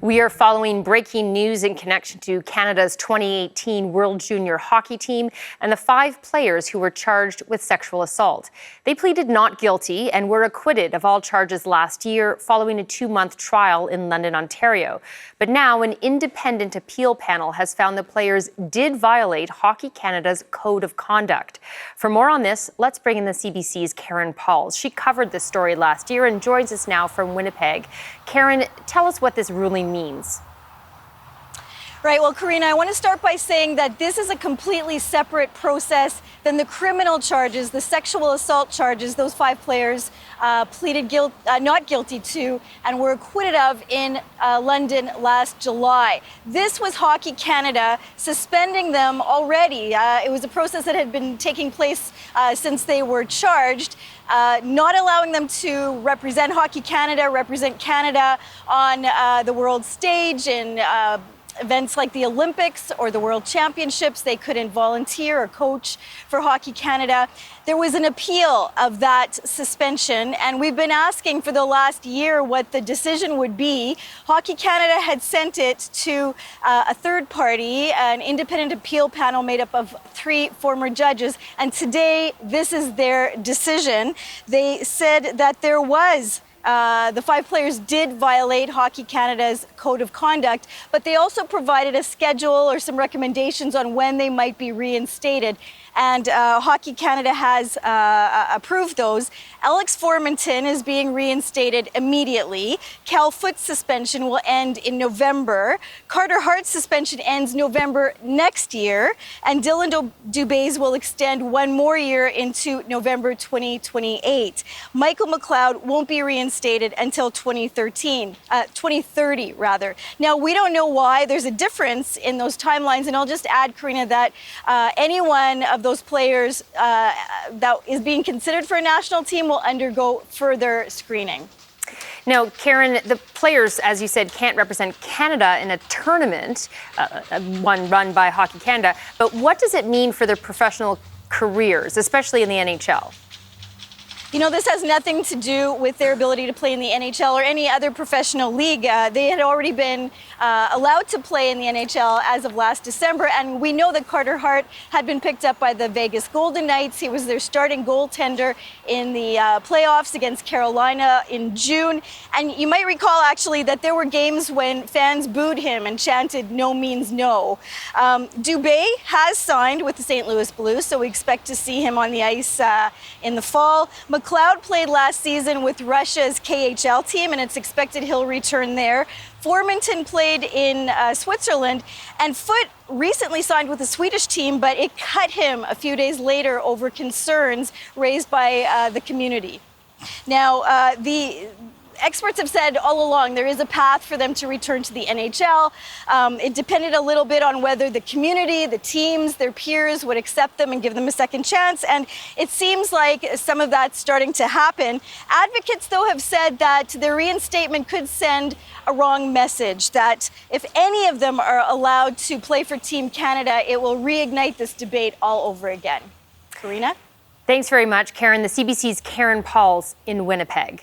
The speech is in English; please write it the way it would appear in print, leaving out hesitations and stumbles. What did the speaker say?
We are following breaking news in connection to Canada's 2018 World Junior Hockey Team and the 5 players who were charged with sexual assault. They pleaded not guilty and were acquitted of all charges last year following a 2-month trial in London, Ontario. But now an independent appeal panel has found the players did violate Hockey Canada's Code of Conduct. For more on this, let's bring in the CBC's Karen Pauls. She covered this story last year and joins us now from Winnipeg. Karen, tell us what this ruling means. Right. Well, Karina, I want to start by saying that this is a completely separate process than the criminal charges, the sexual assault charges those 5 players pleaded not guilty to and were acquitted of in London last July. This was Hockey Canada suspending them already. It was a process that had been taking place since they were charged. Not allowing them to represent Hockey Canada, represent Canada on the world stage in events like the Olympics or the World Championships. They couldn't volunteer or coach for Hockey Canada. There was an appeal of that suspension, and we've been asking for the last year what the decision would be. Hockey Canada had sent it to a third party, an independent appeal panel made up of 3 former judges, and today this is their decision. They said that there was the 5 players did violate Hockey Canada's Code of Conduct, but they also provided a schedule or some recommendations on when they might be reinstated. And Hockey Canada has approved those. Alex Formenton is being reinstated immediately. Cal Foot's suspension will end in November. Carter Hart's suspension ends November next year. And Dylan Dubé's will extend 1 more year into November 2028. Michael McLeod won't be reinstated until 2030 rather. Now, we don't know why. There's a difference in those timelines. And I'll just add, Karina, that anyone of those players that is being considered for a national team will undergo further screening. Now, Karen, the players, as you said, can't represent Canada in a tournament, one run by Hockey Canada. But what does it mean for their professional careers, especially in the NHL? You know, this has nothing to do with their ability to play in the NHL or any other professional league. They had already been allowed to play in the NHL as of last December, and we know that Carter Hart had been picked up by the Vegas Golden Knights. He was their starting goaltender in the playoffs against Carolina in June. And you might recall, actually, that there were games when fans booed him and chanted, "No means no." Dubé has signed with the St. Louis Blues, so we expect to see him on the ice in the fall. McLeod played last season with Russia's KHL team, and it's expected he'll return there. Formenton played in Switzerland, and Foot recently signed with the Swedish team, but it cut him a few days later over concerns raised by the community. Now, the experts have said all along there is a path for them to return to the NHL. It depended a little bit on whether the community, the teams, their peers would accept them and give them a second chance. And it seems like some of that's starting to happen. Advocates, though, have said that their reinstatement could send a wrong message, that if any of them are allowed to play for Team Canada, it will reignite this debate all over again. Karina? Thanks very much, Karen. The CBC's Karen Pauls in Winnipeg.